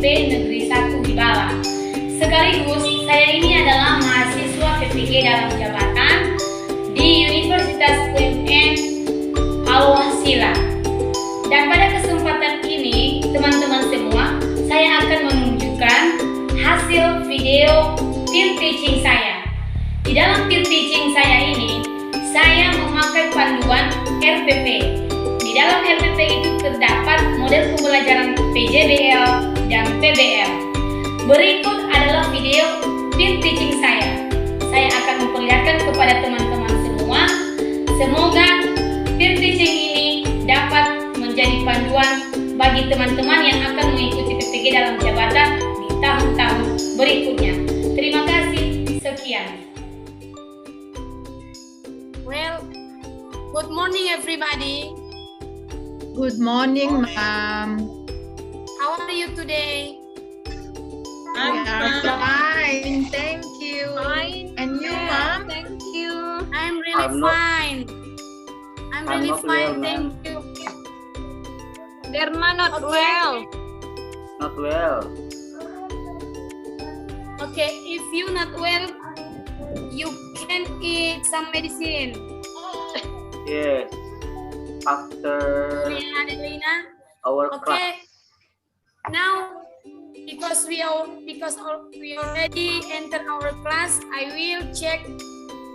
HPP Negeri 1 Hibala. Sekaligus saya ini adalah mahasiswa PPG dalam jabatan di Universitas UMN Al-Wasila. Dan pada kesempatan ini, teman-teman semua, saya akan menunjukkan hasil video field teaching saya. Di dalam field teaching saya ini, saya memakai panduan RPP. Di dalam RPP itu terdapat model pembelajaran PJBL dan PBL. Berikut adalah video field teaching saya. Saya akan memperlihatkan kepada teman-teman semua. Semoga field teaching ini dapat menjadi panduan bagi teman-teman yang akan mengikuti PPG dalam jabatan di tahun-tahun berikutnya. Terima kasih. Sekian. Well, good morning everybody. Good morning, ma'am. How are you today? I'm fine, thank you. Fine. And you, Yeah, ma'am? thank you. I'm really fine. I'm really fine, thank you. Derma not Okay. well. Not well. Okay, if you not well, you can eat some medicine. Yes. After Surya Adelina. our class. Okay. Now, because we already entered our class, I will check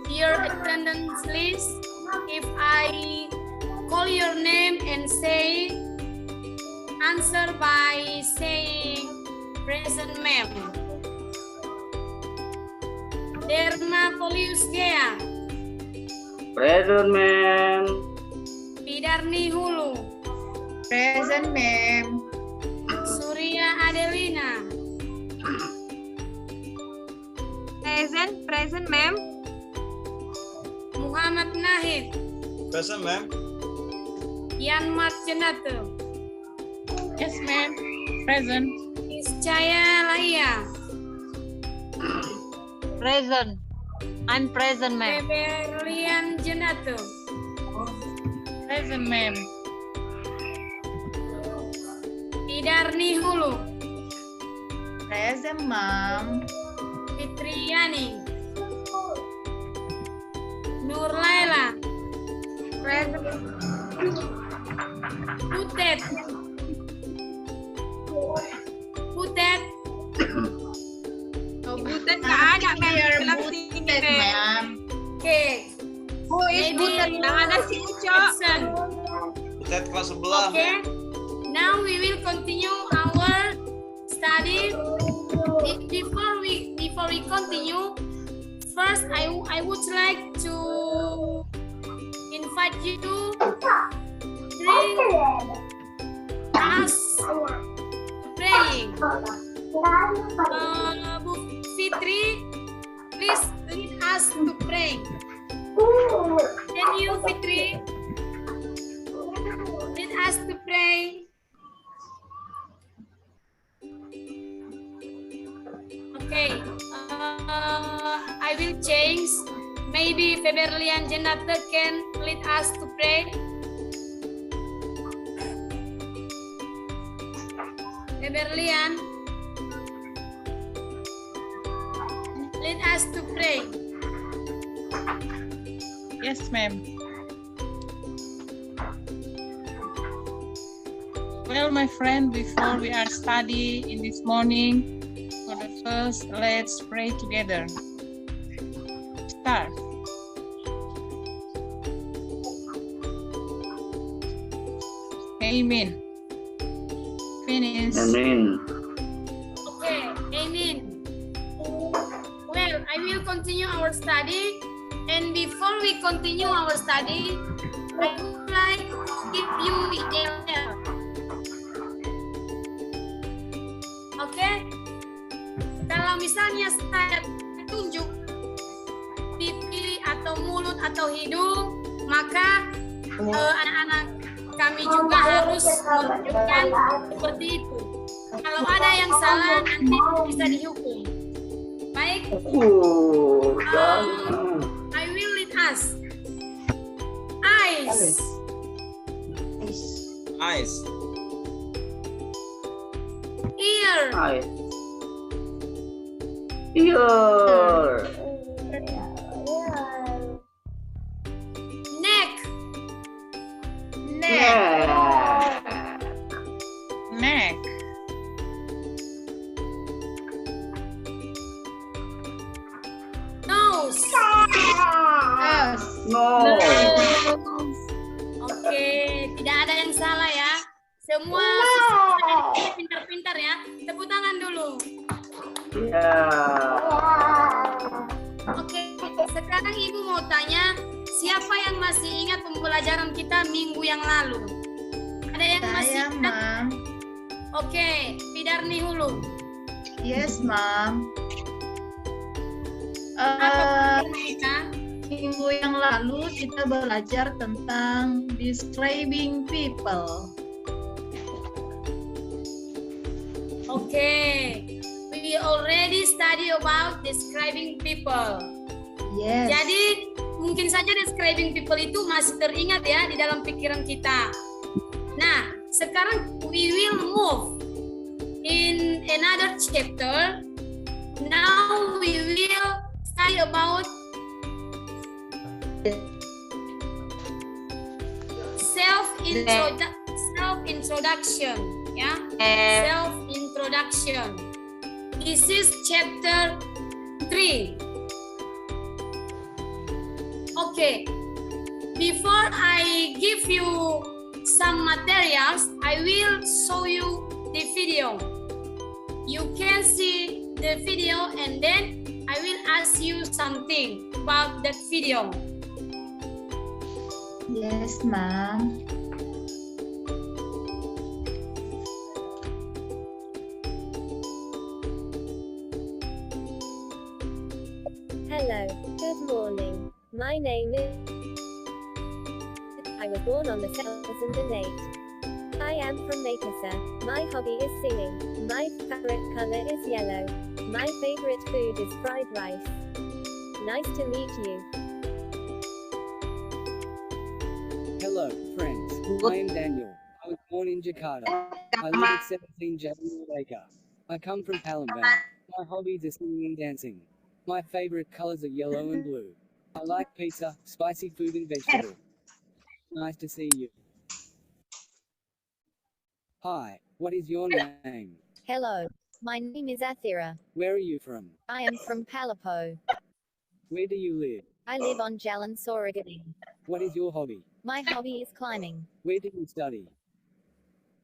your attendance list. If I call your name and say answer by saying present ma'am. Derma Poliusgea, Present, ma'am. Bidarni Hulu, Present, ma'am. Surya Adelina, Present, ma'am. Muhammad Nahid, Present, ma'am. Yan Marjenate, Yes, ma'am. Present. Iscaya Laia, Present. I'm present, ma'am. Feberlian Jenate, Present, ma'am. Bidarni Hulu, Present, ma'am. Fitriani, Nur Laila, Present. Butet, Butet, Oh, Butet nggak ada, ma'am. Here, Bilang sini, Butet, ma'am. ma'am. okay. Who is Maybe Butet? Nggak ada si Uco. Listen. Butet kelas sebelah. Okay, now we will continue our study. Before we continue, first I would like to invite you to bring us praying. Bu Fitri, please lead us to pray. Can you, Fitri, lead us to pray? Okay, I will change. Maybe Feberlian Jenata can lead us to pray. Feberlian, lead us to pray. Yes, ma'am. Well, my friend, before we are study in this morning, for the first, let's pray together. Start. Amen. Finish. Amen. Okay, amen. Well, I will continue our study. And before we continue our study, I would like to give you email. Oke? Kalau misalnya saya tunjuk pipi atau mulut atau hidung, maka anak-anak kami juga harus menunjukkan seperti itu. Kalau ada yang salah, nanti bisa dihukum. Baik, I will lead us. Eyes, Eyes. ear, Ear. Eyes. Ear. Neck. Neck. Neck. Nose. Nose. Nose. Oke, tidak ada yang salah ya. Semua pintar-pintar ya. Tepuk tangan dulu. Yeah. Oke, sekarang Ibu mau tanya, siapa yang masih ingat pembelajaran kita minggu yang lalu? Ada yang masih Saya, ingat? Mom. Oke, Fidarni Hulu. Yes, Mom. Apa pembelajaran kita? Minggu yang lalu kita belajar tentang describing people. Oke, we already study about describing people. Yes. Jadi mungkin saja describing people itu masih teringat ya di dalam pikiran kita. Nah, sekarang we will move in another chapter. Now we will study about self-introduction, ya. Self-introduction. This is chapter 3. Okay. Before I give you some materials, I will show you the video. You can see the video and then I will ask you something about that video. Yes, Mom. Hello, good morning. My name is... I was born on the 2008. I am from Makassar. My hobby is singing. My favorite color is yellow. My favorite food is fried rice. Nice to meet you. Hello, friends. I am Daniel. I was born in Jakarta. I live at 17 Jalan Merdeka. I come from Palembang. My hobbies are singing and dancing. My favorite colors are yellow and blue. I like pizza, spicy food and vegetables. Nice to see you. Hi, what is your name? Hello, my name is Athira. Where are you from? I am from Palapo. Where do you live? I live on Jalan Sorogadi. What is your hobby? My hobby is climbing. Where do you study?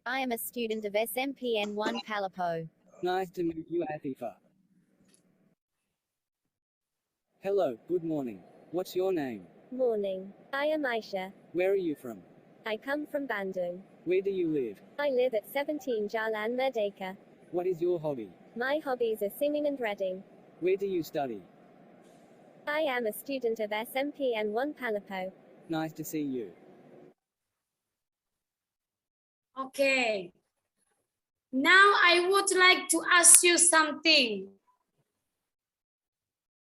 I am a student of SMPN 1 Palapo. Nice to meet you, Atifa. Hello, good morning. What's your name? Morning. I am Aisha. Where are you from? I come from Bandung. Where do you live? I live at 17 Jalan Merdeka. What is your hobby? My hobbies are singing and reading. Where do you study? I am a student of SMPN 1 Palapo. Nice to see you. Okay. Now I would like to ask you something.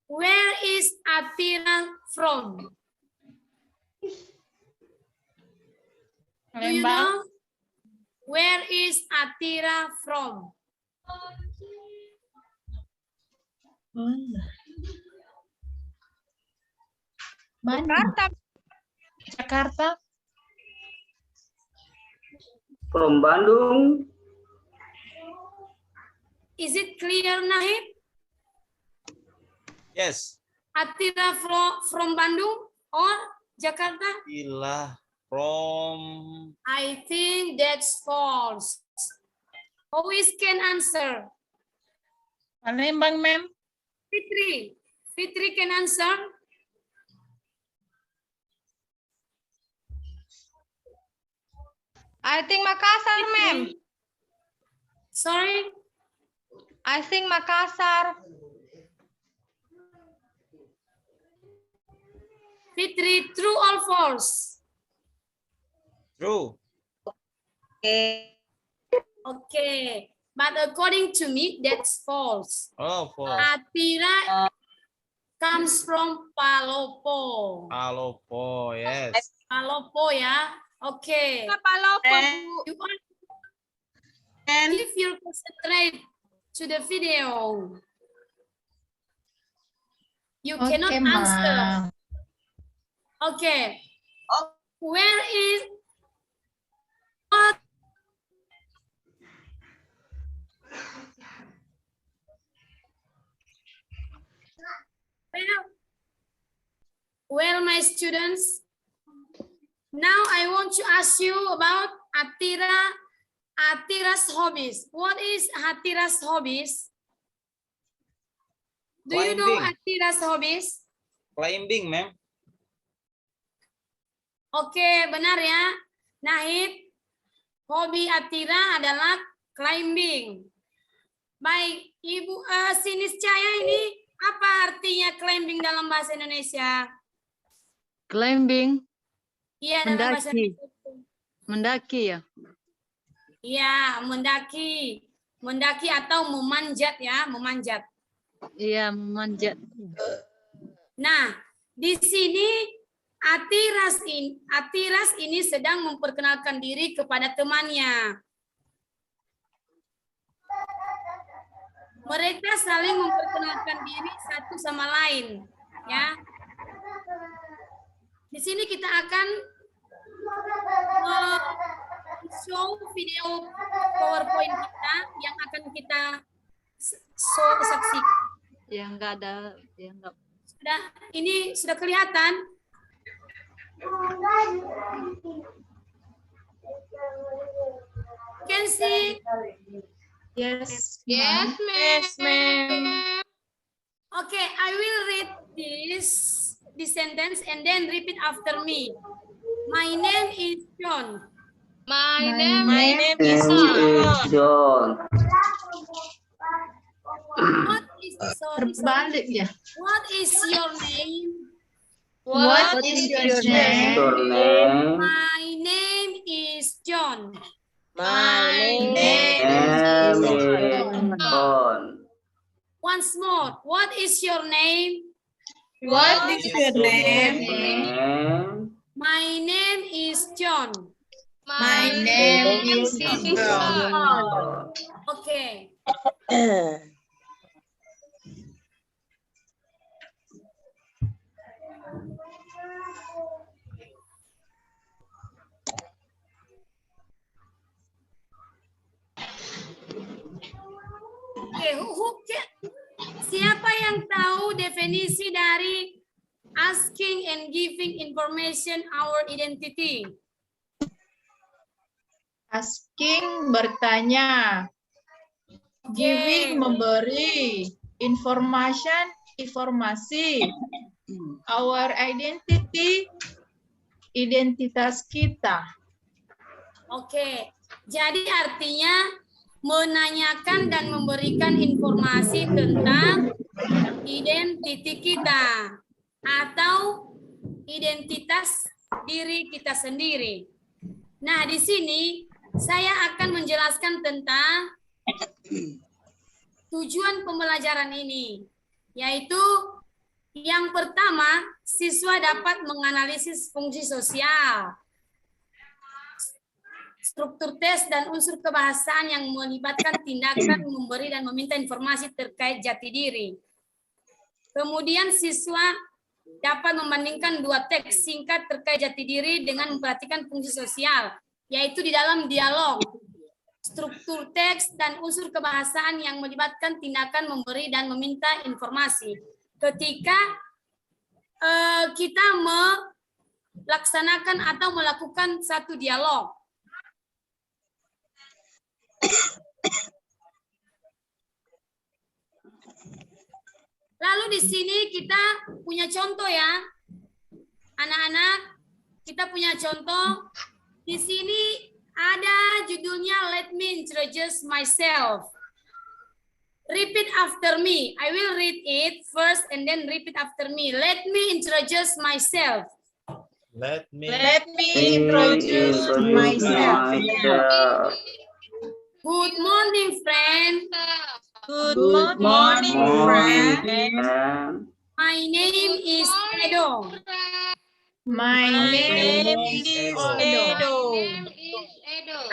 Where is Athira from? Do you know? Where is Athira from? Jakarta. Jakarta. From Bandung. Is it clear, Nahib? Yes. Athira from Bandung or Jakarta? Ilah from I think that's false. Who can answer? Palembang, ma'am. Fitri. Fitri can answer. I think Makassar, ma'am. Sorry? I think Makassar. Fitri, true or false? true. Okay. But according to me, that's false. Oh, false. Athira comes from Palopo. Palopo, yes. Palopo, ya. Okay. Palopo, Bu. You want, if you concentrate to the video. You Okay, cannot answer. Ma'am. Okay. Where is what? Well, my students, now I want to ask you about Atira's hobbies. What is Atira's hobbies? Do you know Climbing. Atira's hobbies? Climbing, ma'am. Oke, benar ya. Nahid, hobi Atira adalah climbing. Baik, Ibu Siniscaya, ini apa artinya climbing dalam bahasa Indonesia? Climbing, Iya, dalam bahasa Mendaki. Indonesia. mendaki ya. Iya, mendaki. Mendaki atau memanjat ya, memanjat. Iya, memanjat. Nah, di sini Atiras ini sedang memperkenalkan diri kepada temannya. Mereka saling memperkenalkan diri satu sama lain, ya. Di sini kita akan show video PowerPoint kita yang akan kita saksikan. Yang enggak ada, yang enggak. Ini sudah kelihatan. Can see? Yes, Yes, ma'am. Okay, I will read this sentence and then repeat after me. My name is John. My name Is John. What is terbalik ya. What is your name? What is your name? Your name. My name is John. My Name is John. Once more. What is your name? What is your name? Name. My name is John. My name is John. Okay. Oke, siapa yang tahu definisi dari asking and giving information our identity? Asking bertanya. Giving memberi. Information informasi. Our identity identitas kita. Oke, jadi artinya menanyakan dan memberikan informasi tentang identiti kita atau identitas diri kita sendiri. Nah, di sini saya akan menjelaskan tentang tujuan pembelajaran ini, yaitu yang pertama, siswa dapat menganalisis fungsi sosial, struktur tes dan unsur kebahasaan yang melibatkan tindakan memberi dan meminta informasi terkait jati diri. Kemudian siswa dapat membandingkan dua teks singkat terkait jati diri dengan memperhatikan fungsi sosial, yaitu di dalam dialog, struktur teks dan unsur kebahasaan yang melibatkan tindakan memberi dan meminta informasi. Ketika kita melaksanakan atau melakukan satu dialog. Lalu di sini kita punya contoh ya, anak-anak. Kita punya contoh. Di sini ada judulnya Let me introduce myself. Repeat after me. I will read it first and then repeat after me. Let me introduce myself. Let me Introduce myself. Good morning, friend. Good morning, friend. My name is Edo. My name is Edo.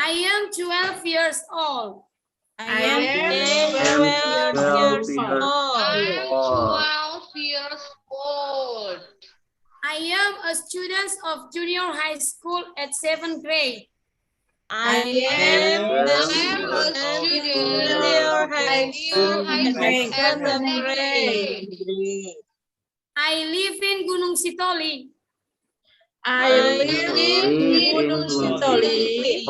I am 12 years old. I am 12 years old. I am a student of junior high school at 7th grade. I am I the am a student junior high school at 7th grade. I live in Gunung Sitoli. I live in Gunung Sitoli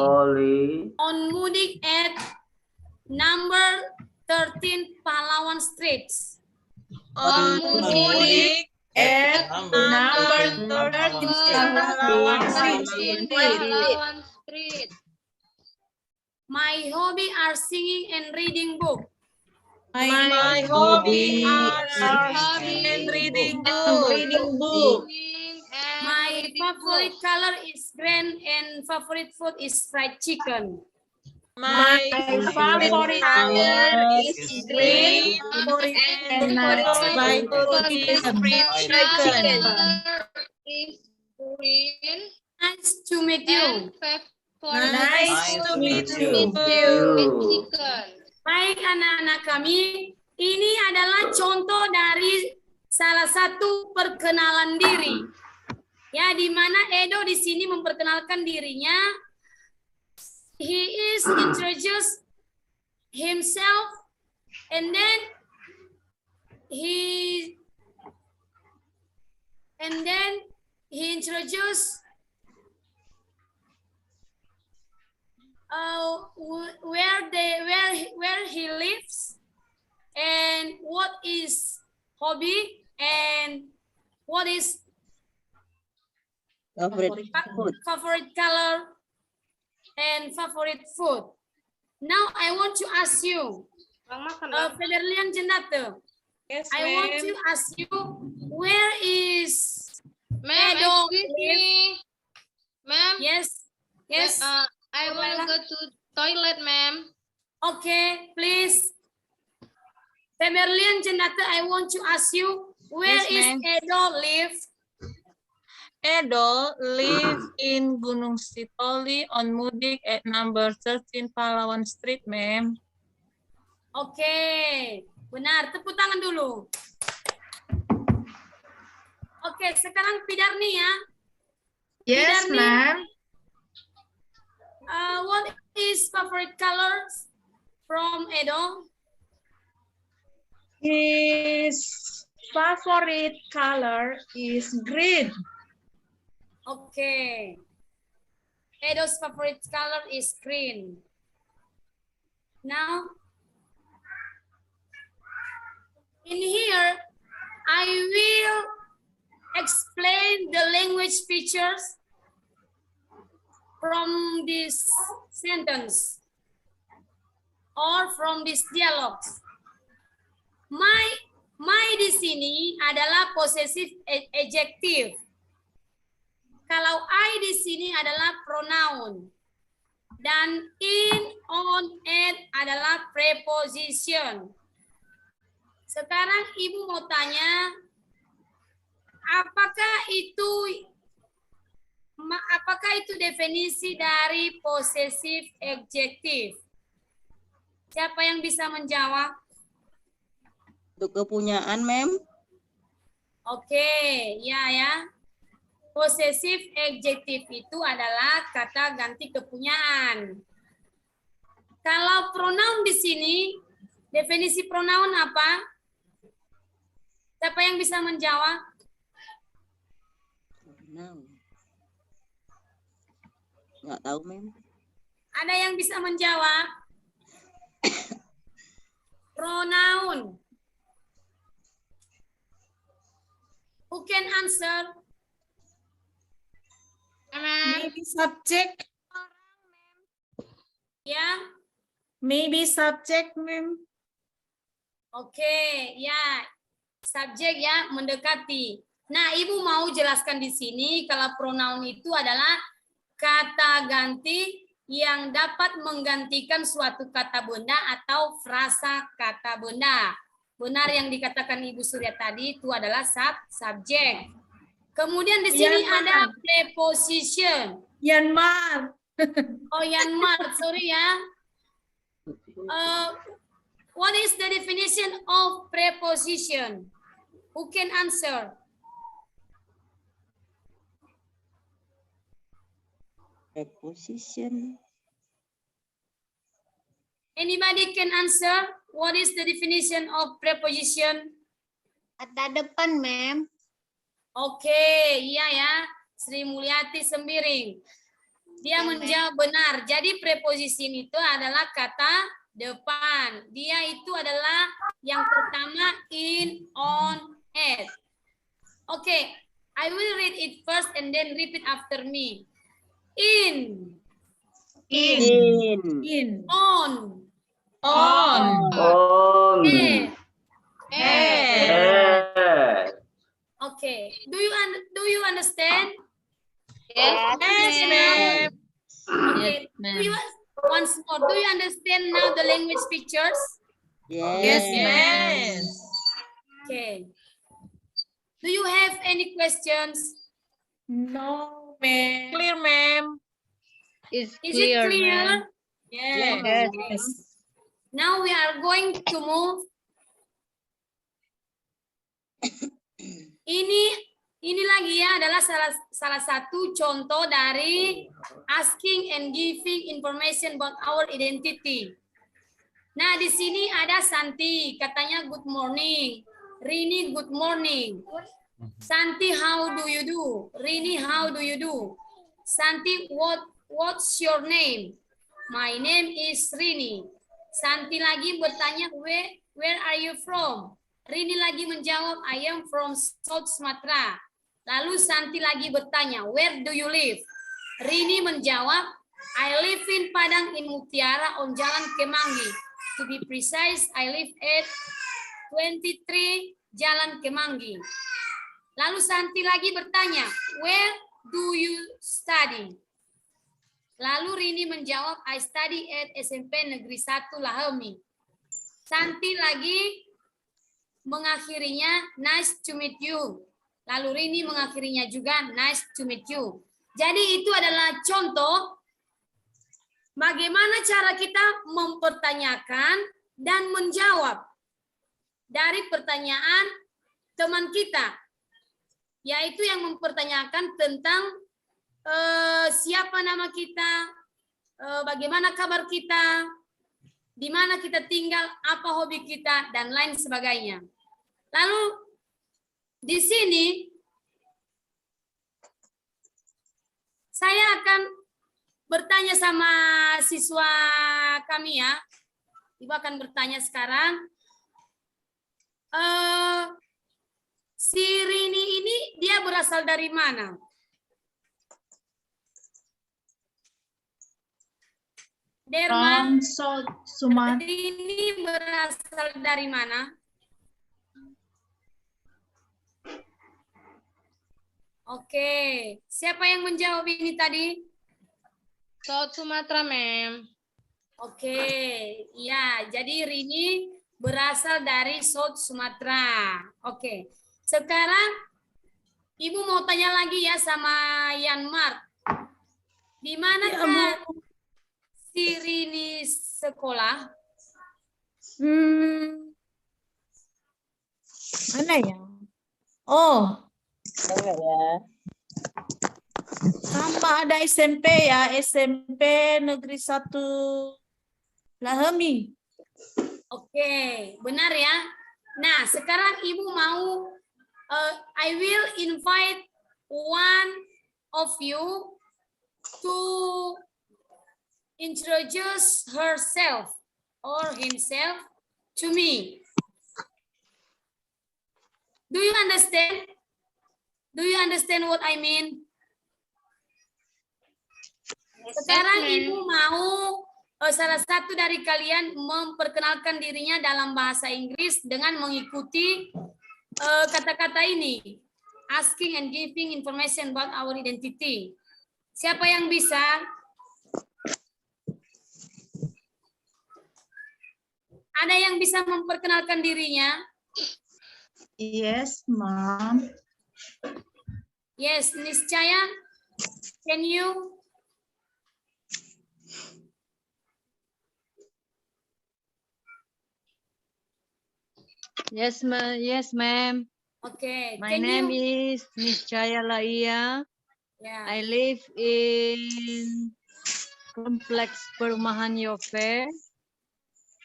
On Mudik at number 13 Pahlawan Street. on Mudik at number 13 Pahlawan Street. My hobby are singing and reading book. My hobby are and reading book. My favorite color is green and favorite food is fried chicken. My favorite color is green and my favorite is fried chicken. Is green Nice to meet you. and Nice to meet you. chicken. Baik anak-anak kami, ini adalah contoh dari salah satu perkenalan diri. Ya, di mana Edo di sini memperkenalkan dirinya. He is introduce himself and then he introduce where he lives and what is hobby and what is favorite color and favorite food. Now I want to ask you, Federlian Jendate, Yes, I want to ask you, where is Ma'am, Edo excuse live? me. Ma'am, Yes, yes. I want to go to toilet, ma'am. Okay, please. Federlian Jendate, I want to ask you, where Yes, is ma'am. Edo live? Edo live in Gunung Sitoli on Mudik at number 13 Pahlawan Street, ma'am. Oke, benar. Tepuk tangan dulu. Oke, sekarang Pidarni ya. Yes, Pidarni, ma'am. what is favorite colors from Edo? His favorite color is green. Okay. Edo's favorite color is green. Now, in here, I will explain the language features from this sentence or from this dialogues. My di sini adalah possessive adjective. Kalau I di sini adalah pronoun. Dan in, on, at adalah preposition. Sekarang Ibu mau tanya, apakah itu definisi dari possessive adjective? Siapa yang bisa menjawab? Untuk kepunyaan, ma'am. Oke, ya. Possessive adjective itu adalah kata ganti kepunyaan. Kalau pronoun di sini, definisi pronoun apa? Siapa yang bisa menjawab? Nggak tahu, ma'am. Ada yang bisa menjawab? Pronoun. Who can answer? Maybe subject. Ya. Maybe subject, ma'am. Oke, ya. Subjek ya, mendekati. Nah, Ibu mau jelaskan di sini kalau pronoun itu adalah kata ganti yang dapat menggantikan suatu kata benda atau frasa kata benda. Benar yang dikatakan Ibu Surya tadi itu adalah subjek. Kemudian di sini ada preposition. Yanmar. Oh, Yanmar, sorry ya. What is the definition of preposition? Who can answer? Preposition. Anybody can answer? What is the definition of preposition? Kata depan, ma'am. Oke, iya ya. Sri Mulyati Sembiring. Dia menjawab benar. Jadi preposition itu adalah kata depan. Dia itu adalah yang pertama in, on, at. Oke, I will read it first and then repeat after me. In. In. On. On. At. Okay. Do you understand? Yes, ma'am. Okay. Once more. Do you understand now the language pictures? Yes. Okay. Do you have any questions? No, ma'am. Clear, ma'am. Is Is clear, it clear? ma'am. Yes. Now we are going to move. Ini lagi ya adalah salah satu contoh dari asking and giving information about our identity. Nah, di sini ada Santi, katanya good morning. Rini, good morning. Santi, how do you do? Rini, how do you do? Santi, what's your name? My name is Rini. Santi lagi bertanya, where are you from? Rini lagi menjawab, I am from South Sumatra. Lalu Santi lagi bertanya, where do you live? Rini menjawab, I live in Padang in Mutiara on Jalan Kemangi. To be precise, I live at 23 Jalan Kemangi. Lalu Santi lagi bertanya, where do you study? Lalu Rini menjawab, I study at SMP Negeri 1 Lahemi. Santi lagi mengakhirinya, nice to meet you. Lalu Rini mengakhirinya juga, nice to meet you. Jadi itu adalah contoh bagaimana cara kita mempertanyakan dan menjawab dari pertanyaan teman kita. Yaitu yang mempertanyakan tentang siapa nama kita, bagaimana kabar kita, di mana kita tinggal, apa hobi kita, dan lain sebagainya. Lalu di sini saya akan bertanya sama siswa kami ya. Ibu akan bertanya sekarang. Si Rini ini dia berasal dari mana? Derma, South Sumatra. Rini berasal dari mana? Oke, siapa yang menjawab ini tadi? South Sumatra, ma'am. Oke, ya, jadi Rini berasal dari South Sumatra. Oke, sekarang Ibu mau tanya lagi ya sama Yanmar. Di manakah si Rini sekolah? Mana ya? Oh, sama ada SMP ya, SMP Negeri 1 Lahemi. Oke, benar ya. Nah, sekarang Ibu mau, I will invite one of you to introduce herself or himself to me. Do you understand? Do you understand what I mean? Sekarang Ibu mau salah satu dari kalian memperkenalkan dirinya dalam bahasa Inggris dengan mengikuti kata-kata ini. Asking and giving information about our identity. Siapa yang bisa? Ada yang bisa memperkenalkan dirinya? Yes, Mom. Yes, Niscaya. Can you? Yes, ma'am. Yes, ma'am. Okay. My Can name you? is Niscaya Laia. Yeah. I live in Complex Perumahan Yove,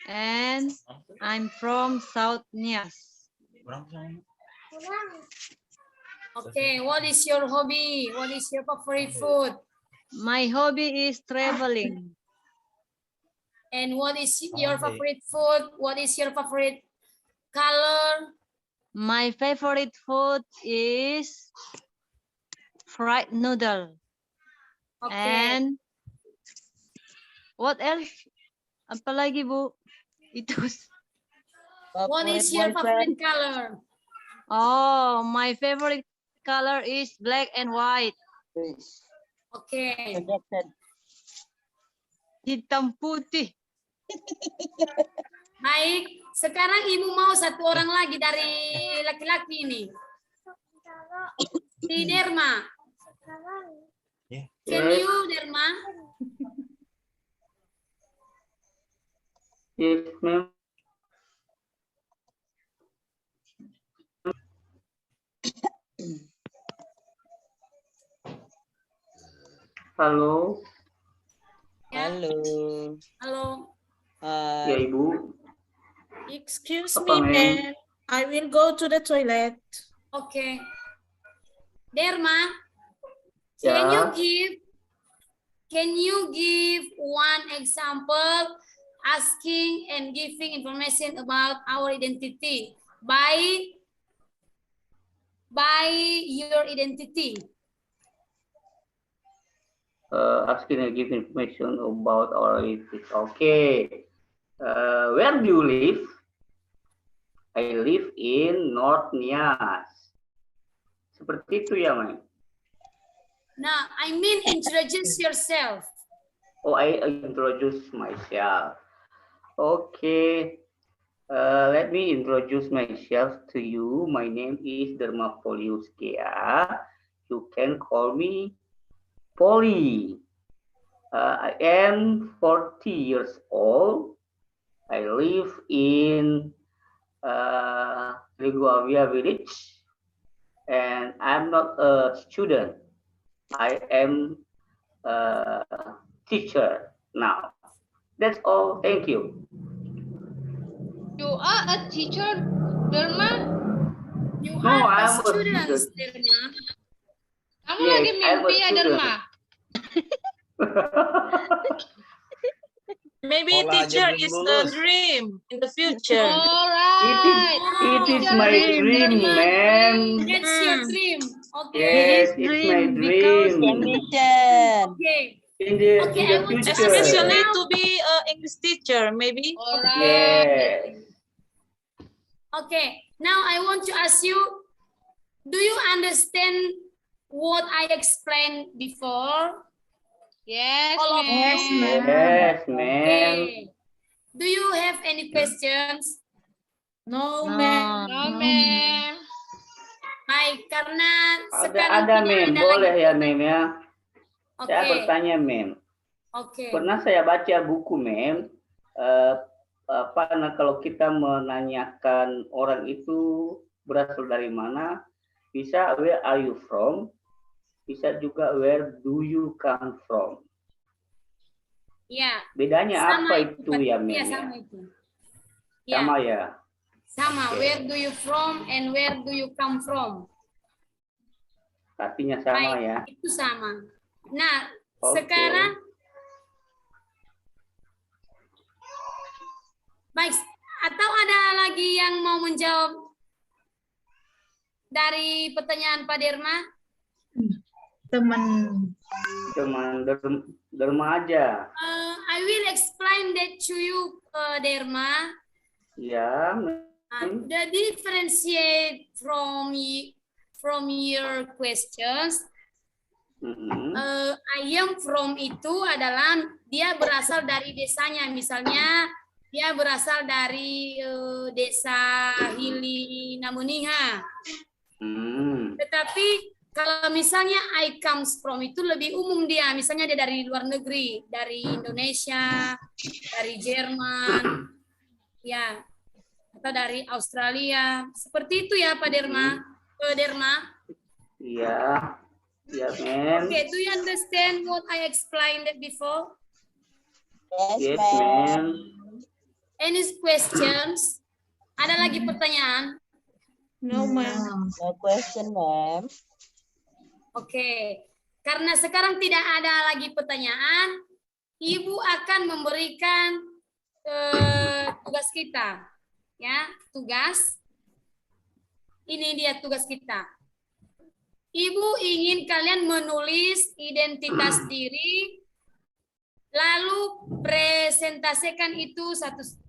and I'm from South Nias. Okay. What is your hobby? What is your favorite food? My hobby is traveling. And what is your favorite food? What is your favorite color? My favorite food is fried noodle. Okay. And what else? Apa lagi, Bu? Itu. What is your favorite color? Oh, my favorite color is black and white. Okay. Hitam putih. Baik, sekarang Ibu mau satu orang lagi dari laki-laki ini. Si Derma. Can you, Derma? Yes, ma'am. Halo. Halo. Halo. Ya, Hai. Ibu. Excuse Apa, me, ma'am? ma'am. I will go to the toilet. Okay. Derma, Ya. can you give one example asking and giving information about our identity by your identity? Asking and give information about our identity. Okay. Where do you live? I live in North Nias. Seperti itu ya, Mai? Now, I mean introduce yourself. Oh, I introduce myself. Okay. Let me introduce myself to you. My name is Derma Poliuskia. You can call me Polly. I am 40 years old. I live in Liguavia village, and I'm not a student. I am a teacher now. That's all. Thank you. You are a teacher, Derma? You No, are a I'm a student, student. Derma. Kamu Yes, lagi I'm a mimpi ya, student. Derma? Maybe Sekolah aja teacher belum is a lulus. dream in the future. Alright. It is Oh, my okay, dream, Derma. ma'am. That's your dream. Okay. Yes, it's my because dream. Okay. In the Okay, in the I want to future. Especially to be an English teacher, maybe. Alright. Yes. Okay. Now I want to ask you, do you understand what I explained before? Yes, All of you? ma'am. Yes, ma'am. Okay. Do you have any questions? No, No. ma'am. No, ma'am. Baik, karena Ada, sekarang ada, tidak ma'am. ada Boleh lagi. ya, ma'am ya. Saya Oke. bertanya, ma'am. Oke. Pernah saya baca buku, ma'am. Nah, kalau kita menanyakan orang itu berasal dari mana, bisa where are you from, bisa juga where do you come from. Ya. Bedanya Sama apa itu, itu Pak. ya, Iya, ma'am? sama Ya? itu. Ya, Sama ya. sama. Oke. Where do you from and where do you come from? Artinya sama Baik, ya. itu sama. Nah, Oke. sekarang baik, atau ada lagi yang mau menjawab dari pertanyaan Pak Derma? Teman. Cuman derma aja. I will explain that to you, Derma. Ya. The differentiate from your questions. I am from itu adalah dia berasal dari desanya, misalnya dia berasal dari desa Hili Namuniha. Tetapi kalau misalnya I comes from itu lebih umum dia, misalnya dia dari luar negeri, dari Indonesia, dari Jerman, ya, atau dari Australia. Seperti itu ya, Pak Derma. Pak Derma. Iya. Iya, ma'am. Okay, do you understand what I explained before? Yes, ma'am. Any questions? Ada lagi pertanyaan? No, ma'am. No question, ma'am. Oke, karena sekarang tidak ada lagi pertanyaan, Ibu akan memberikan tugas kita, ya, tugas. Ini dia tugas kita. Ibu ingin kalian menulis identitas diri, lalu presentasikan itu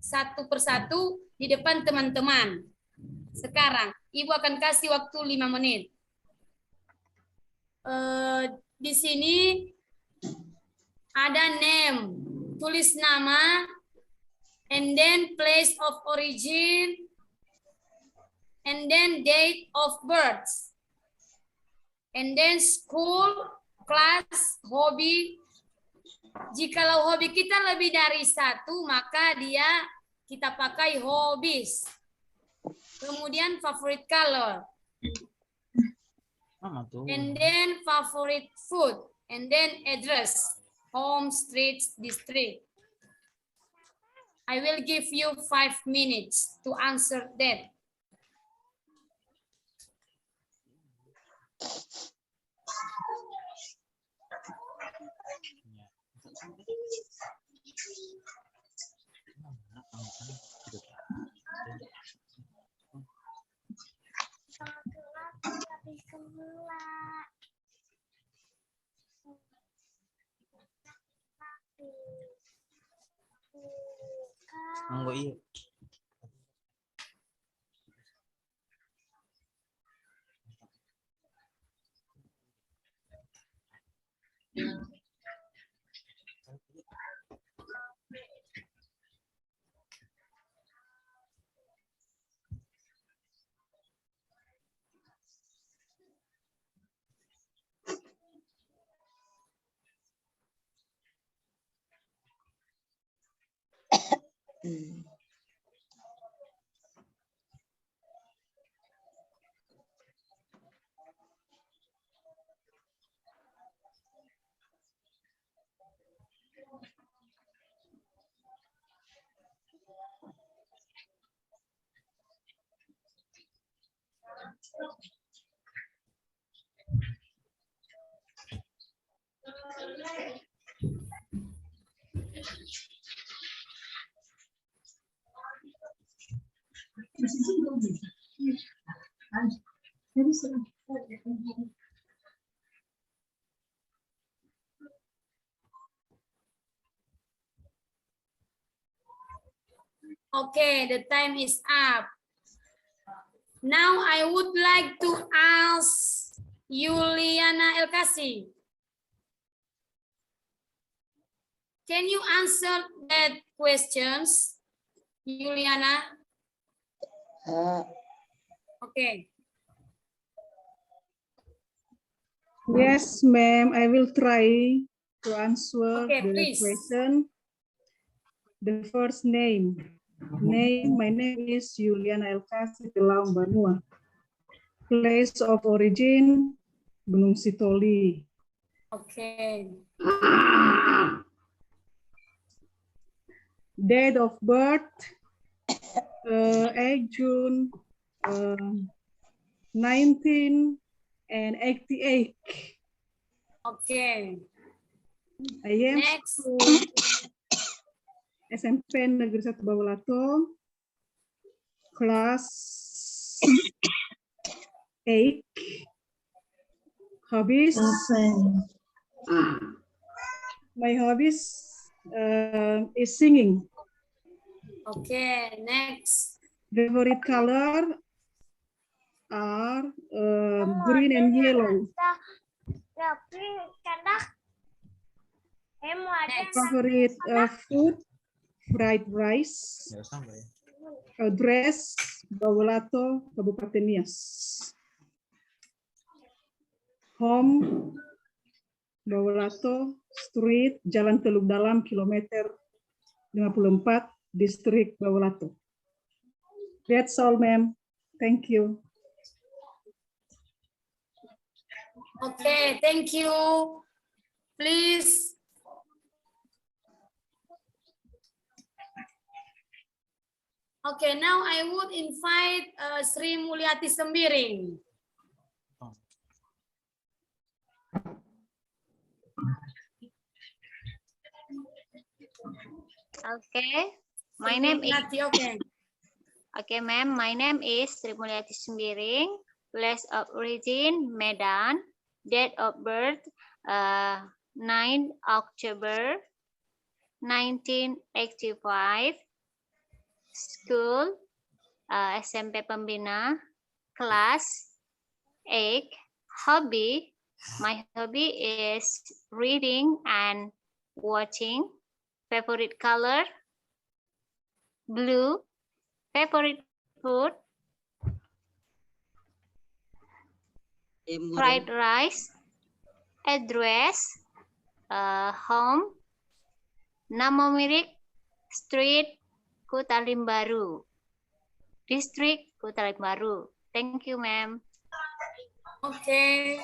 satu persatu di depan teman-teman. Sekarang, Ibu akan kasih waktu 5 menit. Di sini ada name, tulis nama, and then place of origin, and then date of birth, and then school, class, hobi. Jikalau hobi kita lebih dari 1, maka kita pakai hobbies. Kemudian favorite color. And then favorite food. And then address. Home, streets, district. I will give you 5 minutes to answer that. Monggo iya. Okay, the time is up. Now I would like to ask Yuliana Elkasi. Can you answer that questions, Yuliana? Okay. Yes, ma'am. I will try to answer Okay, the please. question. The first name. My name is Yuliana Elkasi Telam Banua. Place of origin, Gunung Sitoli. Okay. Date of birth, 8 June 1988. Okay. I am Next. SMP Negeri 1 Bawalato, kelas 8. Hobbies. My hobbies is singing. Okay, next. Favorite color are green and yellow. Favorite food, fried rice. Address, Bawalato, Kabupaten Nias. Home, Bawalato, Street, Jalan Teluk Dalam, kilometer 54, Distrik Bawalato. That's all, ma'am. Thank you. Okay, thank you. Please. Okay, now I would invite Sri Mulyati Sembiring. Okay, my name is. Okay. Okay, ma'am. My name is Sri Mulyati Sembiring. Place of origin Medan. Date of birth 9 October 1985. School SMP Pembina. Class 8. Hobby. My hobby is reading and watching. Favorite color blue. Favorite food fried rice. Address home Nama Mirik Street Kutalim Baru, District Kutalim Baru. Thank you, ma'am. Oke,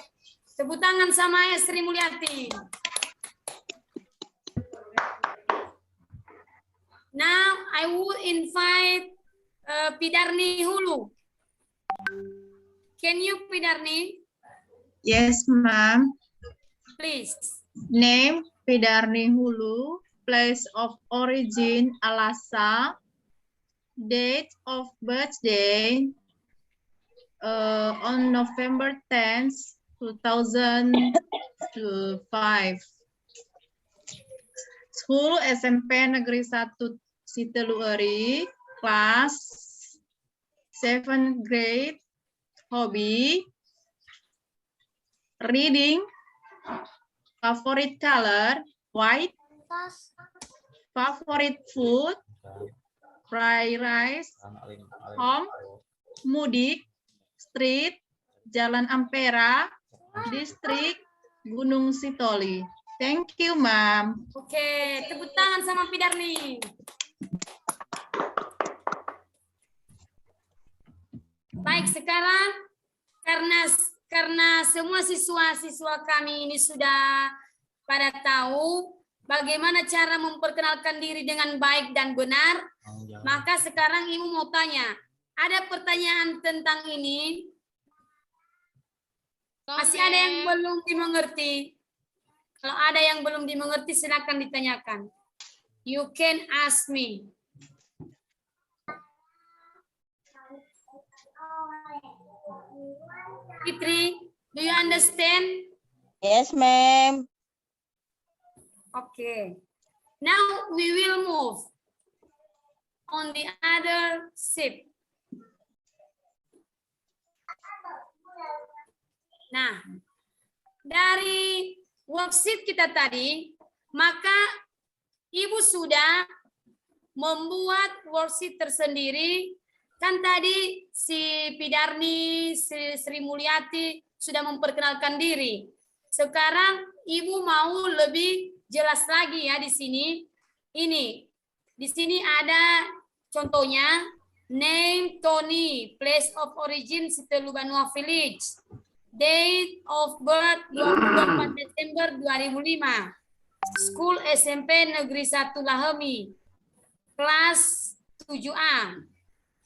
tepuk tangan sama Sri Mulyati. Now I would invite Pidarni Hulu. Can you, Pidarni? Yes, ma'am. Please. Name Pidarni Hulu. Place of origin Alasa. Date of birthday on November 10th, 2005. School SMP Negeri 1 Siteluari. Class 7th grade. Hobby reading. Favorite color white. Favorite food fried rice. Home Mudik Street Jalan Ampera, Distrik Gunung Sitoli. Thank you, ma'am. Oke, tepuk tangan sama Pidarni. Baik, sekarang karena semua siswa-siswa kami ini sudah pada tahu bagaimana cara memperkenalkan diri dengan baik dan benar, maka sekarang Ibu mau tanya, ada pertanyaan tentang ini? Masih ada yang belum dimengerti? Kalau ada yang belum dimengerti, silakan ditanyakan. You can ask me. Fitri, do you understand? Yes, ma'am. Okay. Now we will move on the other sheet. Nah, dari worksheet kita tadi, maka Ibu sudah membuat worksheet tersendiri. Kan tadi si Pidarni, si Sri Mulyati sudah memperkenalkan diri. Sekarang Ibu mau lebih jelas lagi ya di sini. Ini, di sini ada contohnya, name Tony, place of origin Sitelubanua Village, date of birth 24 Desember 2005, school SMP Negeri 1 Lahemi, kelas 7A,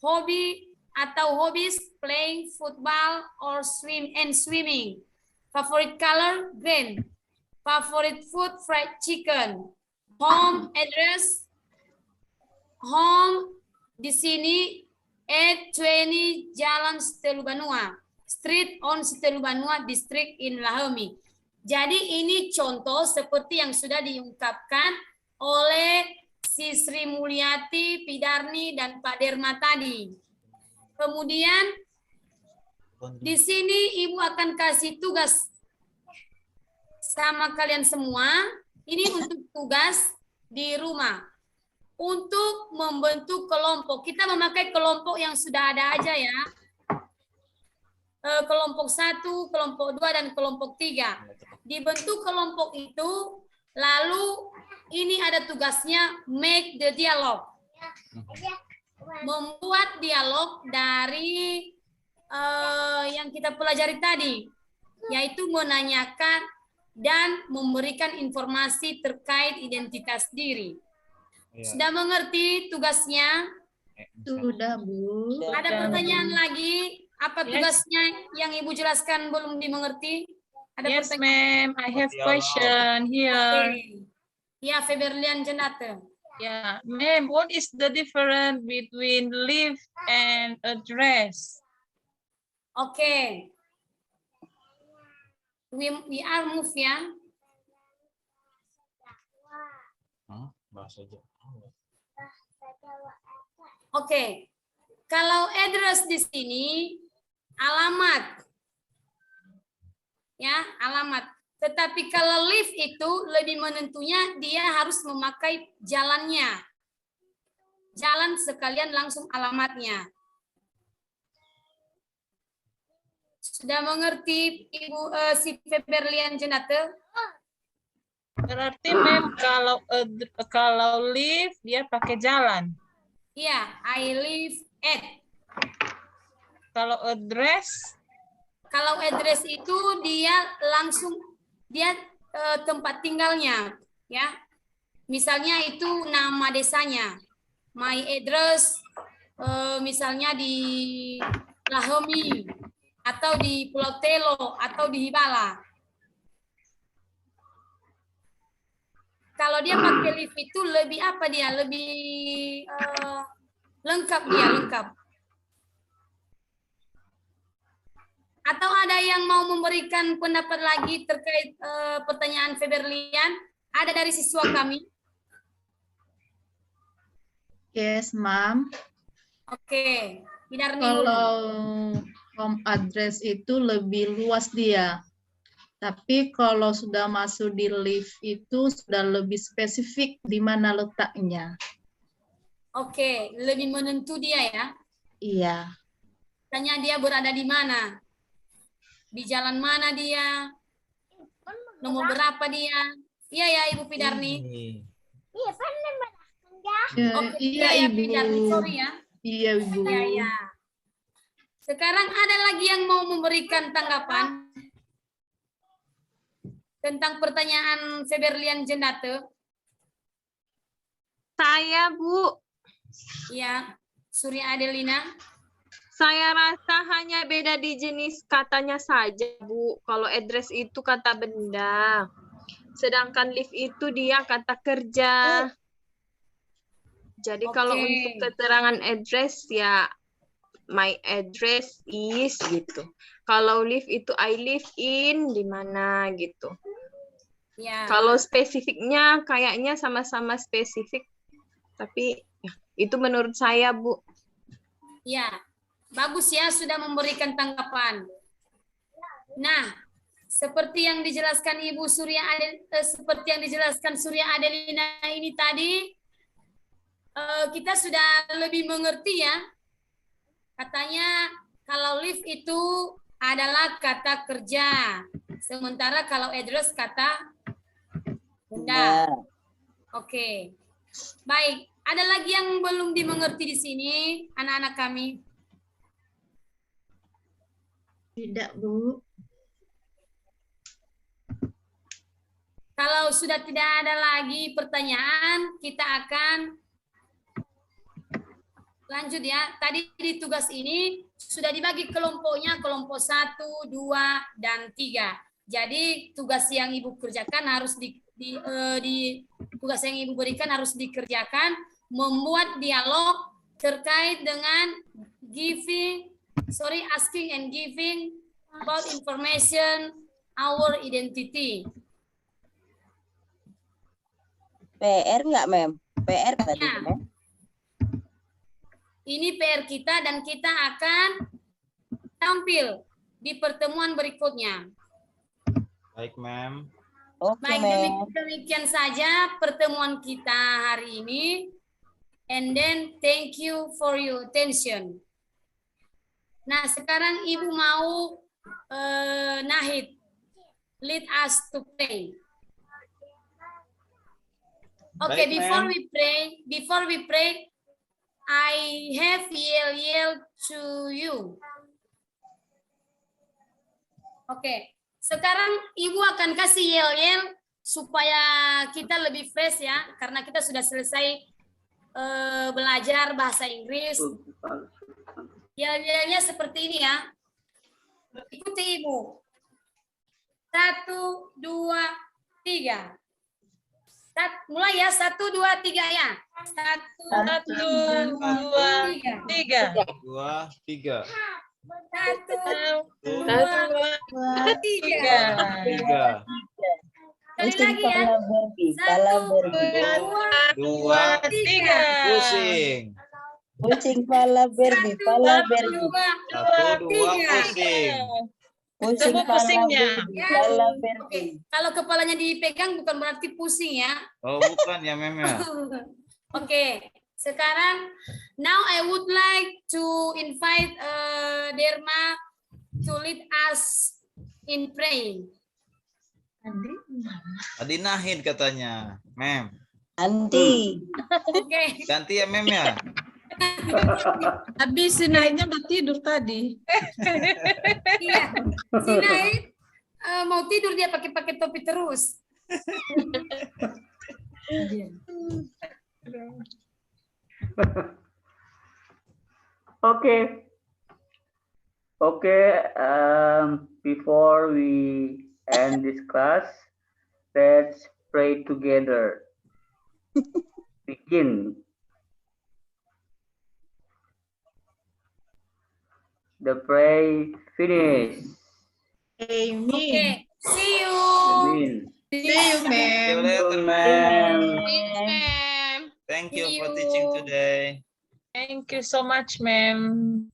hobby atau hobbies playing football or swimming, favorite color green, favorite food fried chicken, home address, home di sini 820 Jalan Sitelubanua, street on Sitelubanua district in Lahemi. Jadi ini contoh seperti yang sudah diungkapkan oleh si Sri Mulyati, Pidarni, dan Pak Derma tadi. Kemudian di sini Ibu akan kasih tugas sama kalian semua. Ini untuk tugas di rumah. Untuk membentuk kelompok. Kita memakai kelompok yang sudah ada aja ya. Kelompok 1, kelompok 2, dan kelompok 3. Dibentuk kelompok itu, lalu ini ada tugasnya make the dialogue. membuat dialog dari yang kita pelajari tadi, yaitu menanyakan dan memberikan informasi terkait identitas diri. Sudah mengerti tugasnya? Sudah, Bu. Ada pertanyaan lagi? Apa tugasnya yang Ibu jelaskan belum dimengerti? Ada Yes, pertanyaan? ma'am. I have question here. Okay. Ya, Feberlian Jenate. Yeah, ma'am, what is the difference between live and address? Okay. We are move ya. Bahasa Jawa. Oke. Kalau address di sini alamat. Ya, alamat. Tetapi kalau live itu lebih menentunya dia harus memakai jalannya. Jalan sekalian langsung alamatnya. Sudah mengerti Ibu si Feberlian Jenate? Berarti ma'am kalau live dia pakai jalan. Iya, I live at. Kalau address? Kalau address itu dia langsung tempat tinggalnya, ya. Misalnya itu nama desanya. My address misalnya di Lahomi atau di Pulau Telo atau di Hibala. Kalau dia pakai live itu lebih apa dia? Lebih lengkap dia, lengkap. Atau ada yang mau memberikan pendapat lagi terkait pertanyaan Feberlian? Ada dari siswa kami? Yes, ma'am. Oke. Kalau home address itu lebih luas dia. Tapi kalau sudah masuk di live itu sudah lebih spesifik di mana letaknya. Oke, lebih menentu dia ya? Iya. Tanya dia berada di mana? Di jalan mana dia? Nomor berapa dia? Iya ya, Ibu Pidarni. Iya, Iya, ya, Ibu. Pidarni, sorry ya. Iya, Ibu. Iya, ya. Sekarang ada lagi yang mau memberikan tanggapan tentang pertanyaan Feberlian Jenate? Saya, Bu. Iya, Surya Adelina. Saya rasa hanya beda di jenis katanya saja, Bu. Kalau address itu kata benda. Sedangkan live itu dia kata kerja. Jadi kalau untuk keterangan address ya my address is gitu. Kalau live itu I live in di mana gitu. Ya. Kalau spesifiknya kayaknya sama-sama spesifik. Tapi ya, itu menurut saya, Bu. Ya. Bagus ya, sudah memberikan tanggapan. Nah, seperti yang dijelaskan Ibu seperti yang dijelaskan Surya Adelina ini tadi, kita sudah lebih mengerti ya. Katanya kalau live itu adalah kata kerja, sementara kalau address kata benda. Oke. Baik, ada lagi yang belum dimengerti di sini, anak-anak kami? Tidak, Bu. Kalau sudah tidak ada lagi pertanyaan, kita akan lanjut ya. Tadi di tugas ini sudah dibagi kelompoknya, kelompok 1, 2, dan 3. Jadi tugas yang Ibu kerjakan harus tugas yang Ibu berikan harus dikerjakan, membuat dialog terkait dengan asking and giving about information our identity. PR nggak, Mem? PR tadi, Mem? Ini PR kita dan kita akan tampil di pertemuan berikutnya. Baik, Ma'am. Oke, Baik, demikian saja pertemuan kita hari ini. And then thank you for your attention. Nah, sekarang Ibu mau Nahid lead us to pray. Okay, Baik, before we pray, I have yell to you. Oke, sekarang Ibu akan kasih yel supaya kita lebih fresh ya, karena kita sudah selesai belajar bahasa Inggris. Yel-yelnya seperti ini ya. Ikuti Ibu. 1, 2, 3. Mulai ya, 1, 2, 3 ya. 1, 2, 3. 2, 3. 1, 2, 3. Sekali lagi ya. 1, 2, 3. Pusing. Pusing pala berbi, pala berbi. 1, 2, pusing. Pusing pusingnya. pala berbi. Kalau kepalanya dipegang bukan berarti pusing ya. Oh, bukan ya, Mem ya. Oke, sekarang now I would like to invite Derma to lead us in praying. Tadi Nahid katanya, Mem. Nanti. Oke. Ganti ya, Mem ya. Habis si Nahidnya udah tidur tadi. Iya, si Nahid mau tidur dia pakai topi terus. Okay. Before we end this class, let's pray together. Begin. The pray finish. Amen. Okay, see you. Amen. See you, See you ma'am. later, Mem. Thank you for teaching today. Thank you so much, ma'am.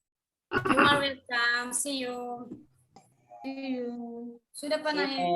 You are welcome. See you. See you. Sudah pernah ya?